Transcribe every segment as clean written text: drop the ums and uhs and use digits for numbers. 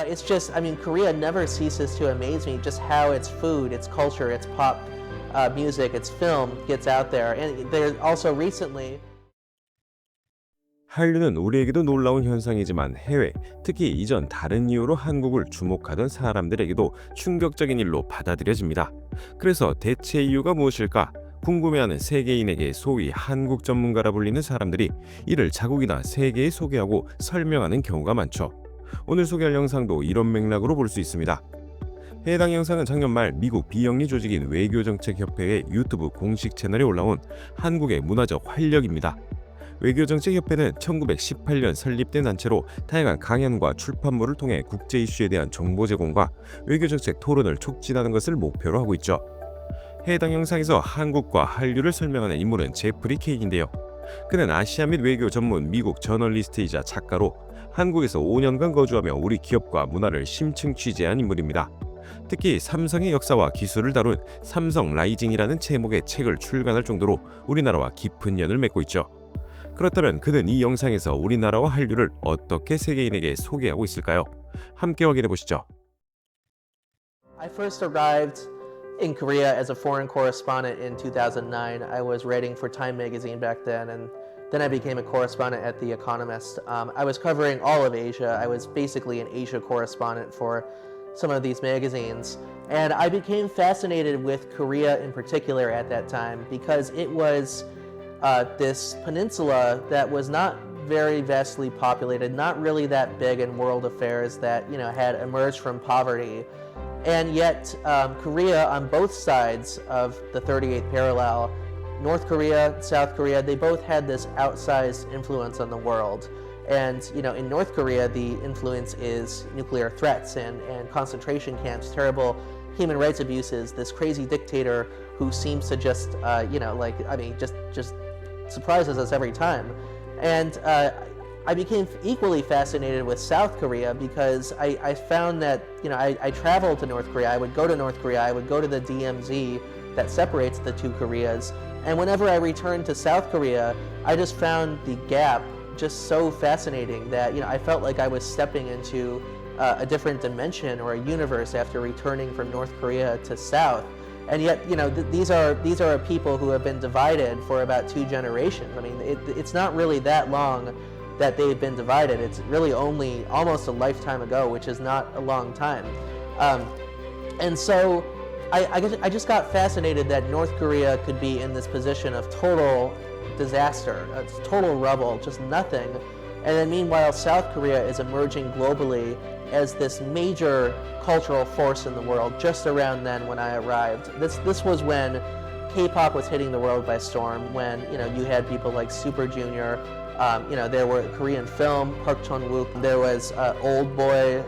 But it's just, I mean, Korea never ceases to amaze me just how its food, its culture, its pop music, its film gets out there. And there's also recently 한류는 우리에게도 놀라운 현상이지만 해외, 특히 이전 다른 이유로 한국을 주목하던 사람들에게도 충격적인 일로 받아들여집니다. 그래서 대체 이유가 무엇일까? 궁금해하는 세계인에게 소위 한국 전문가라 불리는 사람들이 이를 자국이나 세계에 소개하고 설명하는 경우가 많죠. 오늘 소개할 영상도 이런 맥락으로 볼 수 있습니다. 해당 영상은 작년 말 미국 비영리 조직인 외교정책협회의 유튜브 공식 채널에 올라온 한국의 문화적 활력입니다. 외교정책협회는 1918년 설립된 단체로 다양한 강연과 출판물을 통해 국제 이슈에 대한 정보 제공과 외교정책 토론을 촉진하는 것을 목표로 하고 있죠. 해당 영상에서 한국과 한류를 설명하는 인물은 제프리 케이인데요. 그는 아시아 및 외교 전문 미국 저널리스트이자 작가로 한국에서 5년간 거주하며 우리 기업과 문화를 심층 취재한 인물입니다. 특히 삼성의 역사와 기술을 다룬 삼성 라이징이라는 제목의 책을 출간할 정도로 우리나라와 깊은 연을 맺고 있죠. 그렇다면 그는 이 영상에서 우리나라와 한류를 어떻게 세계인에게 소개하고 있을까요? 함께 확인해 보시죠. I first arrived in Korea as a foreign correspondent in 2009. I was writing for Time magazine back then, and then I became a correspondent at The Economist. I was covering all of Asia. I was basically an Asia correspondent for some of these magazines. And I became fascinated with Korea in particular at that time because it was this peninsula that was not very vastly populated, not really that big in world affairs, that had emerged from poverty. And yet Korea, on both sides of the 38th parallel, North Korea, South Korea, they both had this outsized influence on the world. And in North Korea, the influence is nuclear threats and concentration camps, terrible human rights abuses, this crazy dictator who seems to just, just surprises us every time. And I became equally fascinated with South Korea because I found that, I traveled to North Korea. I would go to North Korea. I would go to the DMZ that separates the two Koreas. And whenever I returned to South Korea, I just found the gap just so fascinating that, I felt like I was stepping into a different dimension or a universe after returning from North Korea to South. And yet, these are people who have been divided for about 2 generations. I mean, it's not really that long that they've been divided. It's really only almost a lifetime ago, which is not a long time. And so I just got fascinated that North Korea could be in this position of total disaster, total rubble, just nothing. And then meanwhile, South Korea is emerging globally as this major cultural force in the world just around then when I arrived. This was when K-pop was hitting the world by storm, when you had people like Super Junior, there were Korean film, Park Chan-wook, there was Old Boy,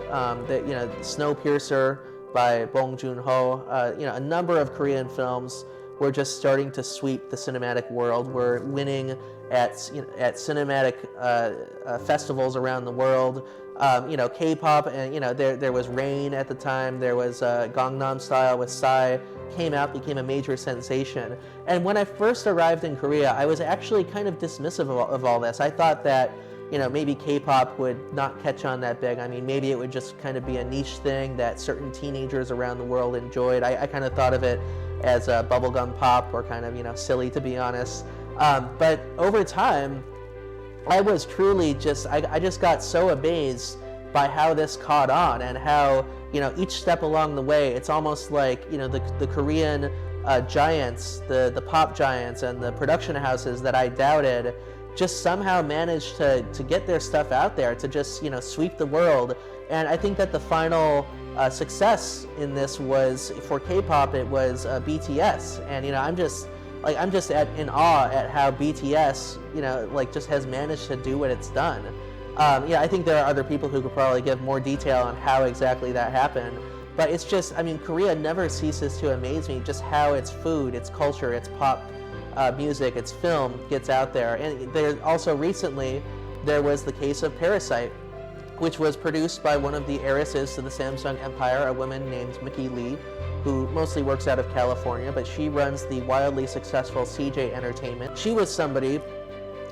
Snowpiercer by Bong Joon-ho, a number of Korean films were just starting to sweep the cinematic world. We're winning at cinematic festivals around the world. K-pop, and there was Rain at the time. There was Gangnam Style with Psy, came out, became a major sensation. And when I first arrived in Korea, I was actually kind of dismissive of all this. I thought that maybe K-pop would not catch on that big. I mean, maybe it would just kind of be a niche thing that certain teenagers around the world enjoyed. I kind of thought of it as a bubblegum pop, or kind of silly, to be honest. But over time, I was truly I just got so amazed by how this caught on, and how each step along the way, it's almost like the Korean giants, the pop giants and the production houses that I doubted, just somehow managed to get their stuff out there, to just sweep the world. And I think that the final success in this was, for K-pop, it was BTS. And I'm just in awe at how BTS just has managed to do what it's done. I think there are other people who could probably give more detail on how exactly that happened. But it's just, Korea never ceases to amaze me just how its food, its culture, its pop music, its film gets out there. And there also recently, there was the case of Parasite, which was produced by one of the heiresses to the Samsung empire, a woman named Mickey Lee, who mostly works out of California, but she runs the wildly successful CJ Entertainment. She was somebody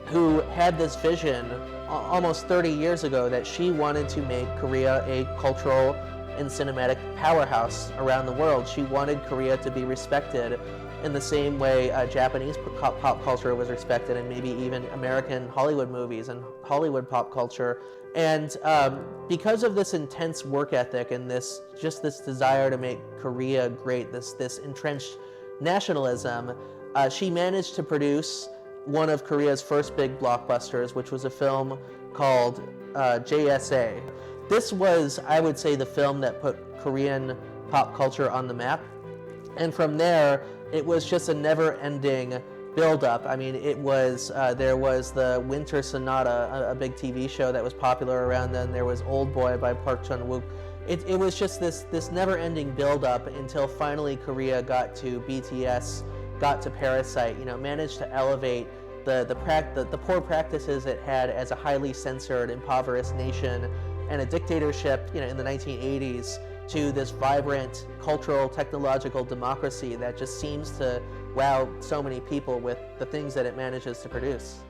who had this vision almost 30 years ago that she wanted to make Korea a cultural and cinematic powerhouse around the world. She wanted Korea to be respected in the same way Japanese pop culture was respected, and maybe even American Hollywood movies and Hollywood pop culture. And because of this intense work ethic and this desire to make Korea great, this entrenched nationalism, she managed to produce one of Korea's first big blockbusters, which was a film called JSA. This was, I would say, the film that put Korean pop culture on the map. And from there, it was just a never-ending build-up. I mean, it was there was the Winter Sonata, a big TV show that was popular around then. There was Old Boy by Park Chan-wook. It was just this never-ending build-up until finally Korea got to BTS, got to Parasite. You know, managed to elevate the poor practices it had as a highly censored, impoverished nation and a dictatorship, you know, in the 1980s, to this vibrant cultural, technological democracy that just seems to wow so many people with the things that it manages to produce.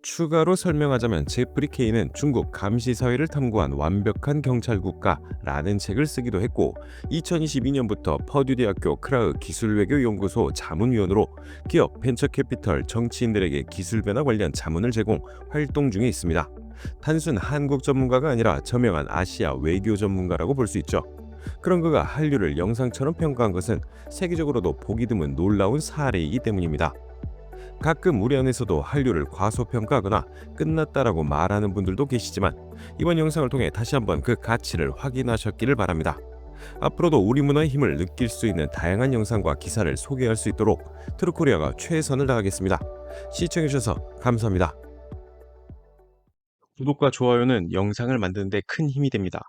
추가로 설명하자면 제프리 케이는 중국 감시 사회를 탐구한 완벽한 경찰 국가라는 책을 쓰기도 했고 2022년부터 퍼듀 대학교 크라흐 기술외교 연구소 자문위원으로 기업, 벤처 캐피털, 정치인들에게 기술 변화 관련 자문을 제공, 활동 중에 있습니다. 단순 한국 전문가가 아니라 저명한 아시아 외교 전문가라고 볼 수 있죠. 그런 그가 한류를 영상처럼 평가한 것은 세계적으로도 보기 드문 놀라운 사례이기 때문입니다. 가끔 우리 안에서도 한류를 과소평가하거나 끝났다라고 말하는 분들도 계시지만 이번 영상을 통해 다시 한번 그 가치를 확인하셨기를 바랍니다. 앞으로도 우리 문화의 힘을 느낄 수 있는 다양한 영상과 기사를 소개할 수 있도록 트루코리아가 최선을 다하겠습니다. 시청해주셔서 감사합니다. 구독과 좋아요는 영상을 만드는 데 큰 힘이 됩니다.